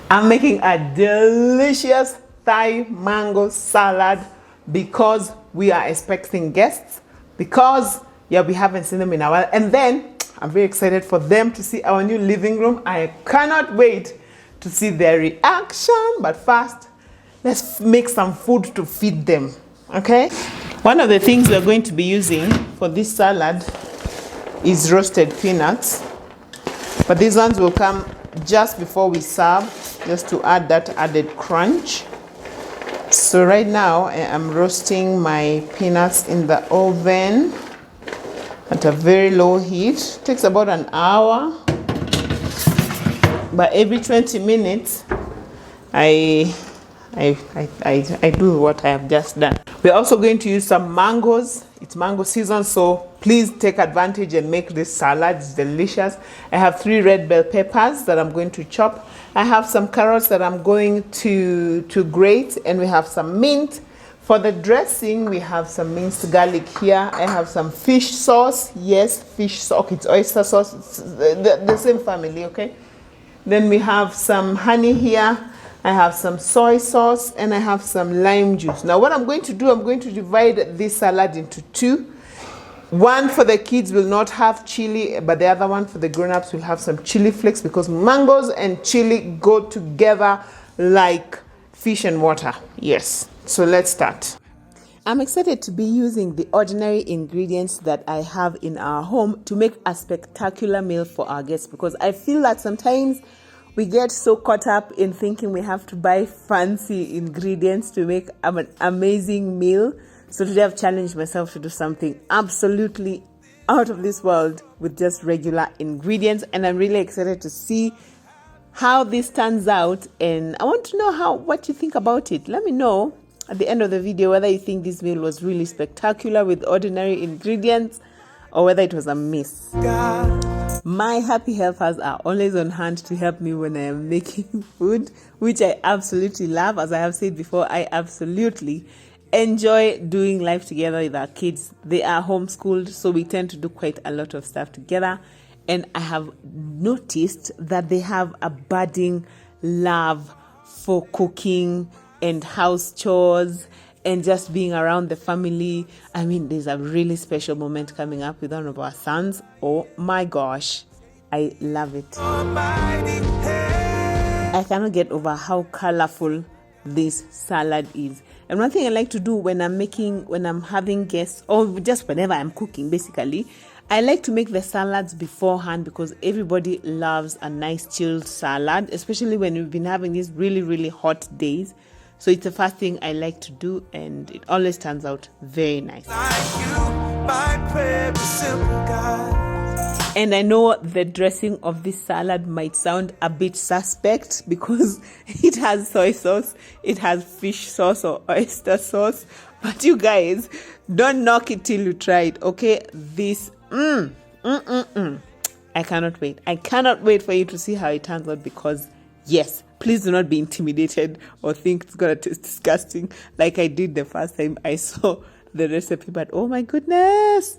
I'm making a delicious Thai mango salad because we are expecting guests, because yeah, we haven't seen them in a while, and then I'm very excited for them to see our new living room. I cannot wait to see their reaction. But first, let's make some food to feed them. Okay, one of the things we're going to be using for this salad is roasted peanuts, but these ones will come just before we serve, just to add that added crunch. So right now I am roasting my peanuts in the oven at a very low heat. It takes about an hour, but every 20 minutes I do what I have just done. We're also going to use some mangoes. It's mango season, so please take advantage and make this salad. It's delicious. I have 3 red bell peppers that I'm going to chop. I have some carrots that I'm going to grate, and we have some mint. For the dressing, we have some minced garlic here. I have some fish sauce. Yes, fish sauce. It's oyster sauce. It's the same family, okay? Then we have some honey here. I have some soy sauce, and I have some lime juice. Now what I'm going to do, I'm going to divide this salad into 2. One for the kids will not have chili, but the other one for the grown-ups will have some chili flakes, because mangoes and chili go together like fish and water. Yes, so let's start. I'm excited to be using the ordinary ingredients that I have in our home to make a spectacular meal for our guests, because I feel that sometimes we get so caught up in thinking we have to buy fancy ingredients to make an amazing meal. So today I've challenged myself to do something absolutely out of this world with just regular ingredients, and I'm really excited to see how this turns out, and I want to know what you think about it. Let me know at the end of the video whether you think this meal was really spectacular with ordinary ingredients, or whether it was a miss. My happy helpers are always on hand to help me when I am making food, which I absolutely love. As I have said before, I absolutely enjoy doing life together with our kids. They are homeschooled, so we tend to do quite a lot of stuff together. And I have noticed that they have a budding love for cooking and house chores and just being around the family. I mean, there's a really special moment coming up with one of our sons. Oh my gosh, I love it. I cannot get over how colorful this salad is. And one thing I like to do when I'm having guests, or just whenever I'm cooking, basically, I like to make the salads beforehand, because everybody loves a nice chilled salad, especially when we've been having these really, really hot days. So it's the first thing I like to do, and it always turns out very nice. And I know the dressing of this salad might sound a bit suspect, because it has soy sauce, it has fish sauce or oyster sauce, but you guys, don't knock it till you try it, okay? This, I cannot wait. I cannot wait for you to see how it turns out, because yes, please do not be intimidated or think it's gonna taste disgusting like I did the first time I saw the recipe, but oh my goodness.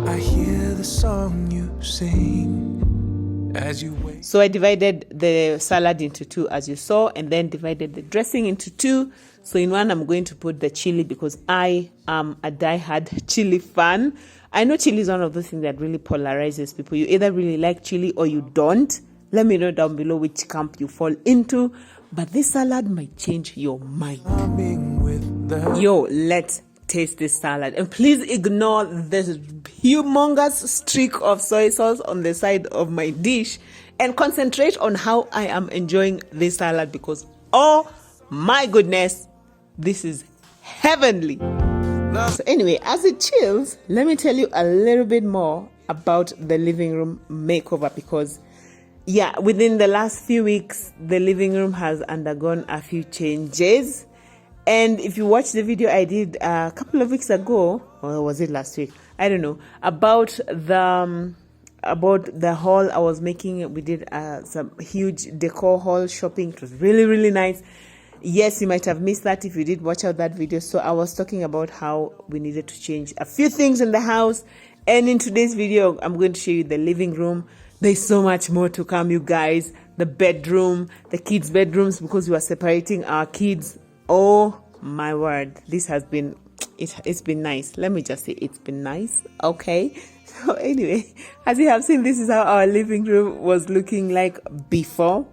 I hear the song you sing as you wait. So I divided the salad into 2, as you saw, and then divided the dressing into 2. So in one, I'm going to put the chili, because I am a die-hard chili fan. I know chili is one of those things that really polarizes people. You either really like chili or you don't. Let me know down below which camp you fall into. But this salad might change your mind. Yo, let's taste this salad. And please ignore this humongous streak of soy sauce on the side of my dish and concentrate on how I am enjoying this salad, because oh my goodness, this is heavenly. So anyway, as it chills, let me tell you a little bit more about the living room makeover, because yeah, within the last few weeks, the living room has undergone a few changes. And if you watch the video I did a couple of weeks ago, or was it last week? I don't know, about the haul I was making. We did some huge decor haul shopping. It was really, really nice. Yes, you might have missed that if you did watch out that video. So I was talking about how we needed to change a few things in the house. And in today's video, I'm going to show you the living room. There's so much more to come, you guys. The bedroom, the kids' bedrooms, because we are separating our kids. Oh my word, this has been, it's been nice. Let me just say it's been nice. Okay. So anyway, as you have seen, this is how our living room was looking like before.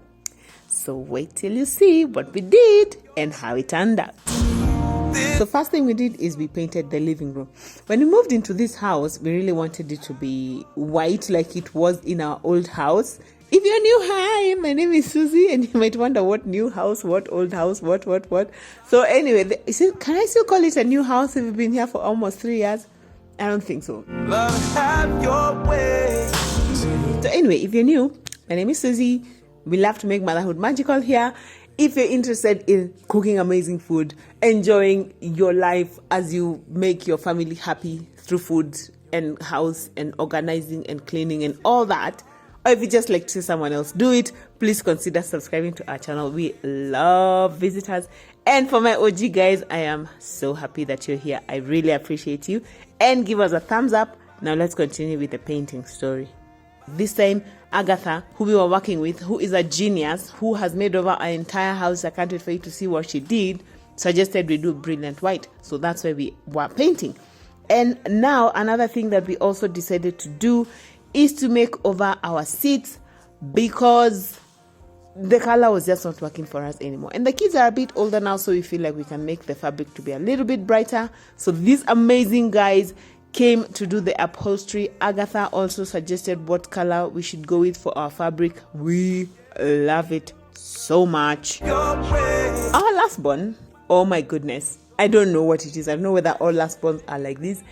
So wait till you see what we did and how it turned out. So first thing we did is we painted the living room. When we moved into this house, we really wanted it to be white like it was in our old house. If you're new, hi, my name is Susie, and you might wonder what new house, what old house, what. So anyway, can I still call it a new house if we've been here for almost 3 years? I don't think so. Love, have your way. So anyway, if you're new, my name is Susie. We love to make motherhood magical here. If you're interested in cooking amazing food, enjoying your life as you make your family happy through food and house and organizing and cleaning and all that, or if you just like to see someone else do it, please consider subscribing to our channel. We love visitors. And for my OG guys, I am so happy that you're here. I really appreciate you. And give us a thumbs up. Now let's continue with the painting story. This time, Agatha, who we were working with, who is a genius, who has made over our entire house, I can't wait for you to see what she did, suggested we do brilliant white. So that's why we were painting. And now another thing that we also decided to do is to make over our seats, because the color was just not working for us anymore. And the kids are a bit older now, so we feel like we can make the fabric to be a little bit brighter. So these amazing guys came to do the upholstery. Agatha also suggested what color we should go with for our fabric. We love it so much. Our last born, oh my goodness, I don't know what it is. I don't know whether all last borns are like this.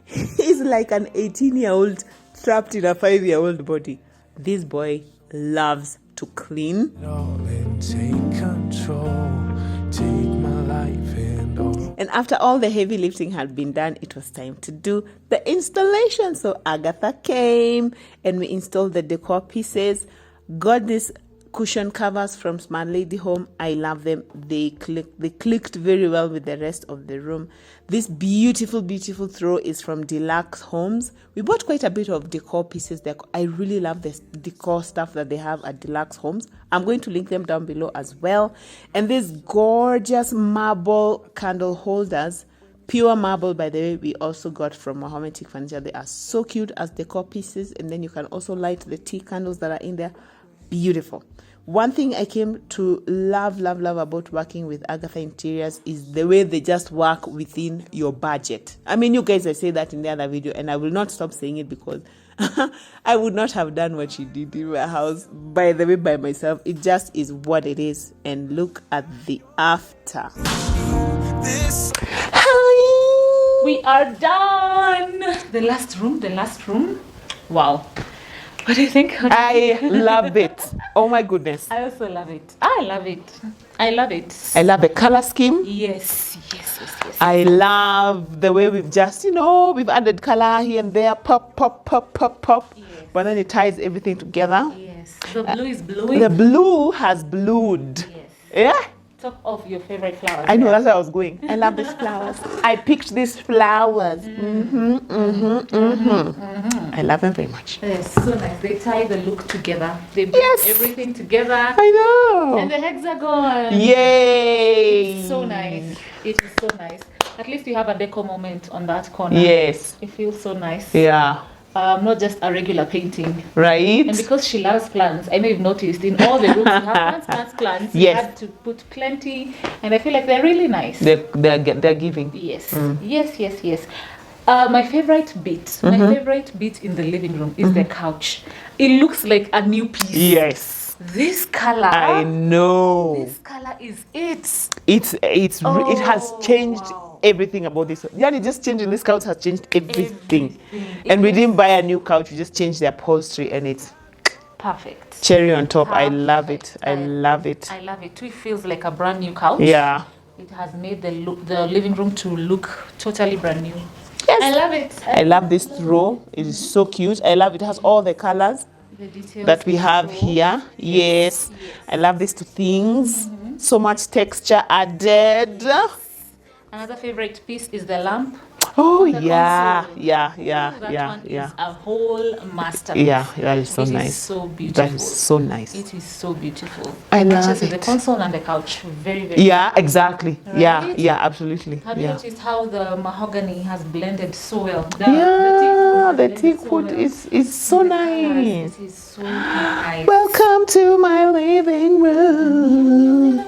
He's like an 18-year-old trapped in a 5-year-old body. This boy loves to clean. Take control, take my life and after all the heavy lifting had been done, it was time to do the installation. So Agatha came and we installed the decor pieces. Got these cushion covers from Smart Lady Home. I love them. They clicked very well with the rest of the room. This beautiful throw is from Deluxe Homes. We bought quite a bit of decor pieces there. I really love this decor stuff that they have at Deluxe Homes. I'm going to link them down below as well. And these gorgeous marble candle holders, pure marble by the way, we also got from Mohammed Teak Furniture. They are so cute as decor pieces, and then you can also light the tea candles that are in there. Beautiful. One thing I came to love about working with Agatha Interiors is the way they just work within your budget. I mean, you guys, I say that in the other video, and I will not stop saying it because I would not have done what she did in my house, by the way, by myself. It just is what it is. And look at the after. Hi! We are done. The last room. Wow. What do you think? I love it. Oh my goodness. I also love it. I love it. I love the color scheme. Yes. I love the way we've just, we've added color here and there. Pop. Yes. But then it ties everything together. Yes. The blue is bluing. The blue has blued. Yes. Yeah? Top of your favorite flowers. I know, that's where I was going. I love these flowers. I picked these flowers. I love them very much. They're so nice. They tie the look together. They bring everything together. I know. And the hexagon. Yay. It's so nice. It is so nice. At least you have a deco moment on that corner. Yes. It feels so nice. Yeah. Not just a regular painting. Right. And because she loves plants, I know you've noticed in all the rooms we have plants. Yes. You had to put plenty, and I feel like they're really nice. They're giving. Yes. Yes. My favorite bit in the living room is the couch. It looks like a new piece. Yes. This color. I know. This color is it. It has changed everything about this. Yeah, just changing this couch has changed everything. And we didn't buy a new couch, we just changed the upholstery, and it's perfect. Cherry on top. Perfect. I love it. I love it. I love it too. It feels like a brand new couch. Yeah. It has made the living room to look totally brand new. Yes. I love it. I love this throw. It is so cute. I love it. It has all the colors the details that we have here. Yes. I love these two things. So much texture added. Another favorite piece is the lamp. Oh The yeah, console. yeah, That one is a whole masterpiece. Yeah, that is so It nice. is so beautiful. That is so nice. It is so beautiful. I It love matches with it. the console and the couch. Very, very. Yeah, exactly. Yeah, Right? yeah, absolutely. Have you Yeah. noticed how the mahogany has blended so well? The teak wood is so nice. It is so nice. Welcome to my living room.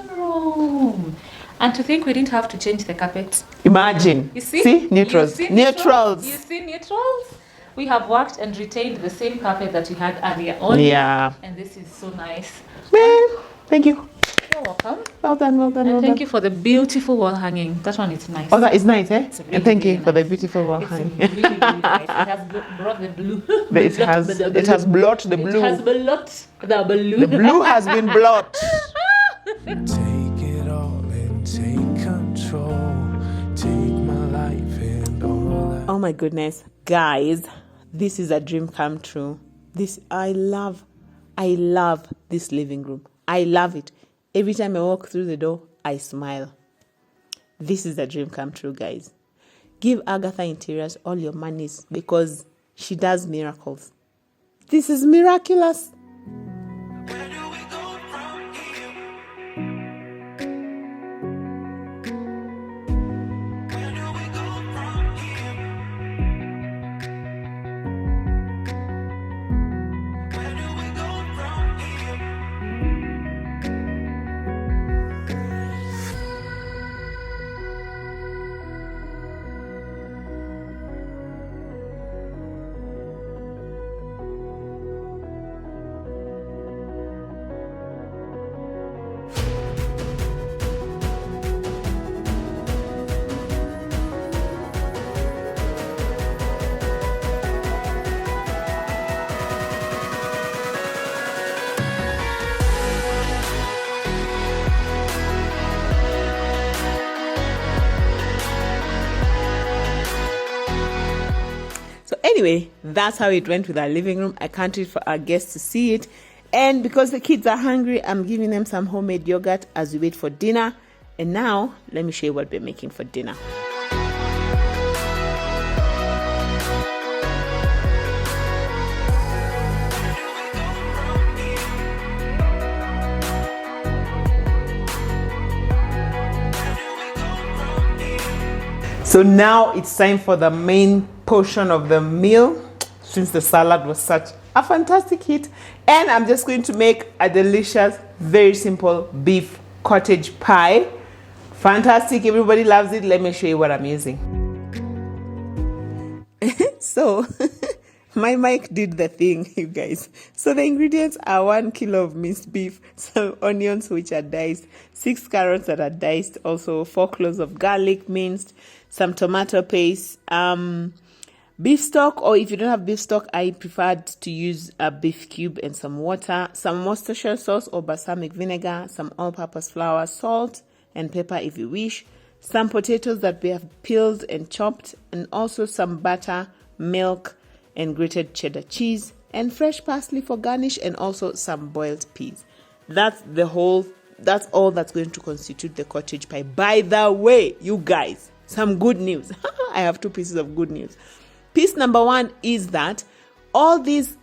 And to think we didn't have to change the carpet. Imagine. You see? Neutrals. You see Neutrals. You see neutrals? We have worked and retained the same carpet that we had earlier on. Yeah. And this is so nice. Man, thank you. You're welcome. Well done, well done, And well thank done. you for the beautiful wall hanging. That one is nice. Oh, that is nice, eh? It's really, And thank you really for the nice. beautiful wall It's hanging. really, really nice. It has brought the blue. It has blot the blue. It has blot the blue. The blue has been blot. Take it all and take control. Take my life and all that. Oh my goodness, guys, this is a dream come true. I love this living room. I love it. Every time I walk through the door, I smile. This is a dream come true, guys. Give Agatha Interiors all your monies because she does miracles. This is miraculous. Where do we go from here? Where do we go from here? Where do we go from here? So anyway, that's how it went with our living room. I can't wait for our guests to see it. And because the kids are hungry, I'm giving them some homemade yogurt as we wait for dinner. And now, let me show you what we're making for dinner. So now it's time for the main portion of the meal, since the salad was such a fantastic hit. And I'm just going to make a delicious, very simple beef cottage pie. Fantastic, everybody loves it. Let me show you what I'm using. So, my mic did the thing, you guys. So the ingredients are 1 kilo of minced beef, some onions which are diced, 6 carrots that are diced, also 4 cloves of garlic minced, some tomato paste, beef stock, or if you don't have beef stock, I preferred to use a beef cube and some water, some Worcestershire sauce or balsamic vinegar, some all-purpose flour, salt and pepper if you wish, some potatoes that we have peeled and chopped, and also some butter, milk, and grated cheddar cheese, and fresh parsley for garnish, and also some boiled peas. That's all that's going to constitute the cottage pie. By the way, you guys, some good news. I have 2 pieces of good news. Piece number 1 is that all these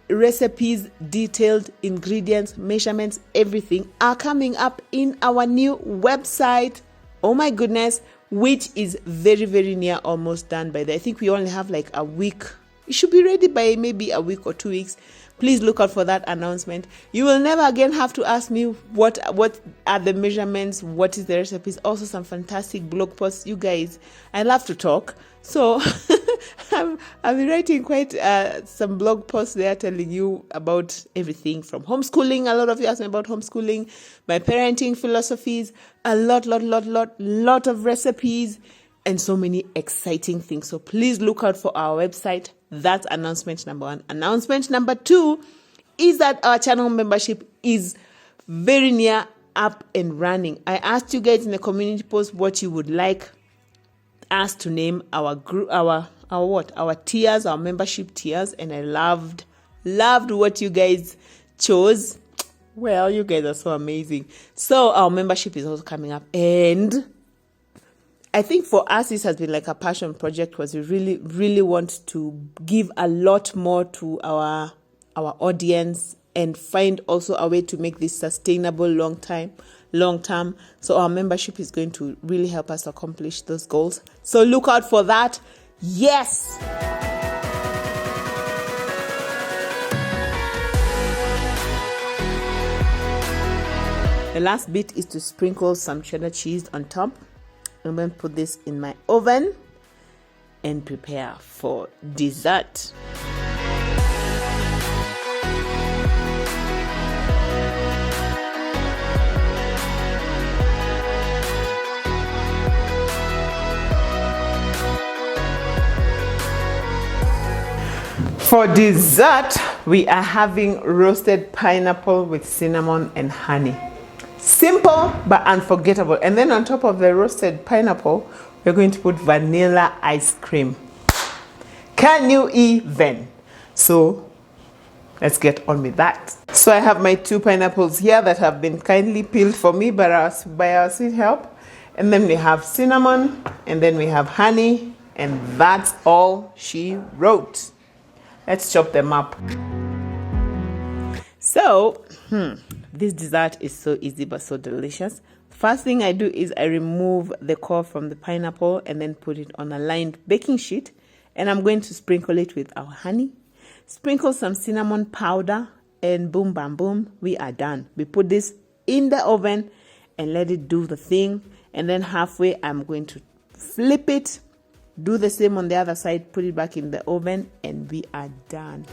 recipes, detailed ingredients, measurements, everything are coming up in our new website. Oh my goodness, which is very, very near almost done by I think we only have like a week. It should be ready by maybe a week or 2 weeks. Please look out for that announcement. You will never again have to ask me what are the measurements, what is the recipes. Also some fantastic blog posts. You guys, I love to talk. So I've been writing quite some blog posts there telling you about everything from homeschooling. A lot of you asked me about homeschooling, my parenting philosophies, a lot of recipes, and so many exciting things. So please look out for our website. That's announcement number 1. Announcement number 2 is that our channel membership is very near up and running. I asked you guys in the community post what you would like us to name our group, our tiers, our membership tiers, and I loved what you guys chose. Well, you guys are so amazing. So our membership is also coming up, and I think for us this has been like a passion project because we really want to give a lot more to our audience and find also a way to make this sustainable long term. So our membership is going to really help us accomplish those goals. So look out for that. Yes. The last bit is to sprinkle some cheddar cheese on top. I'm going to put this in my oven and prepare for dessert. For dessert, we are having roasted pineapple with cinnamon and honey. Simple but unforgettable. And then on top of the roasted pineapple, we're going to put vanilla ice cream. Can you even? So let's get on with that. So I have my 2 pineapples here that have been kindly peeled for me by our sweet help. And then we have cinnamon, and then we have honey, and that's all she wrote. Let's chop them up. So, this dessert is so easy but so delicious. First thing I do is I remove the core from the pineapple and then put it on a lined baking sheet. And I'm going to sprinkle it with our honey. Sprinkle some cinnamon powder, and boom, bam, boom, we are done. We put this in the oven and let it do the thing. And then halfway, I'm going to flip it. Do the same on the other side, put it back in the oven, and we are done.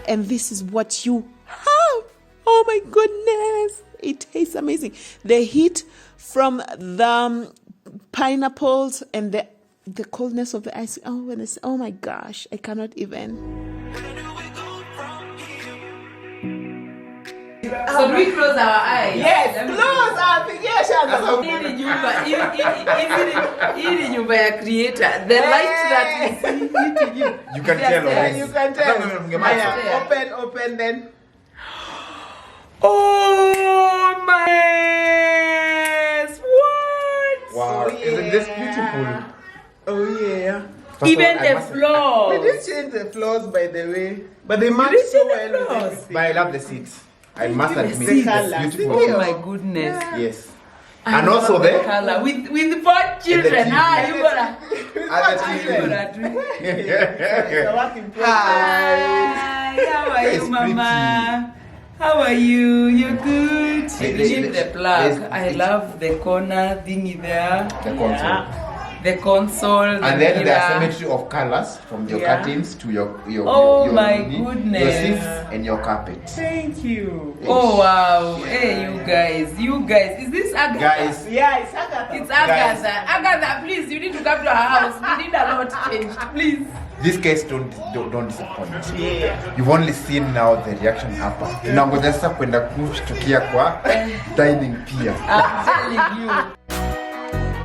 And this is what you have. Oh my goodness. It tastes amazing. The heat from the pineapples and the coldness of the ice. Oh my gosh. I cannot even. So do we close our eyes? Yes, close our eyes. Yes, Hii ni nyumba ya creator. The light that is hitting you. You can tell already. You can tell. Maya, Open then. Oh my goodness. What? wow, Oh, isn't this beautiful? Oh yeah. First Even of all, I the must- floor. They did change the floors, by the way, but they match did so change the well with floors? everything. But I love the seats. I must admit, the it's colour. beautiful. Oh my goodness. Yes. I And love also the the color with 4 children. TV. You gonna other you children. gonna do. It's a work in progress. Hi, how are It's you, Mama? How are you? You're good. There's- Keep the plug. there's- I love the corner thingy there. The console. The console. And then the mirror. symmetry of colors from your Yeah. curtains to your Oh your my your goodness. seats and your carpet. Thank you. Oh wow. Hey you guys. Is this Agatha? Guys, Yeah, it's Agatha. It's Agatha. Agatha, please, you need to come to our house. We need a lot changed, please. this case don't disappoint. Yeah. You've only seen now the reaction hapa. Tunangoja sasa kwenda kushtukia kwa dining pia. I'm telling you.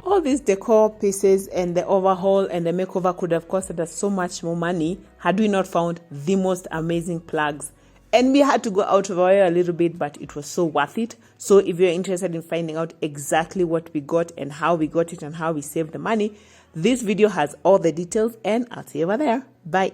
All these decor pieces and the overhaul and the makeover could have costed us so much more money had we not found the most amazing plugs. And we had to go out of our way a little bit, but it was so worth it. So if you're interested in finding out exactly what we got and how we got it and how we saved the money, this video has all the details, and I'll see you over there. Bye.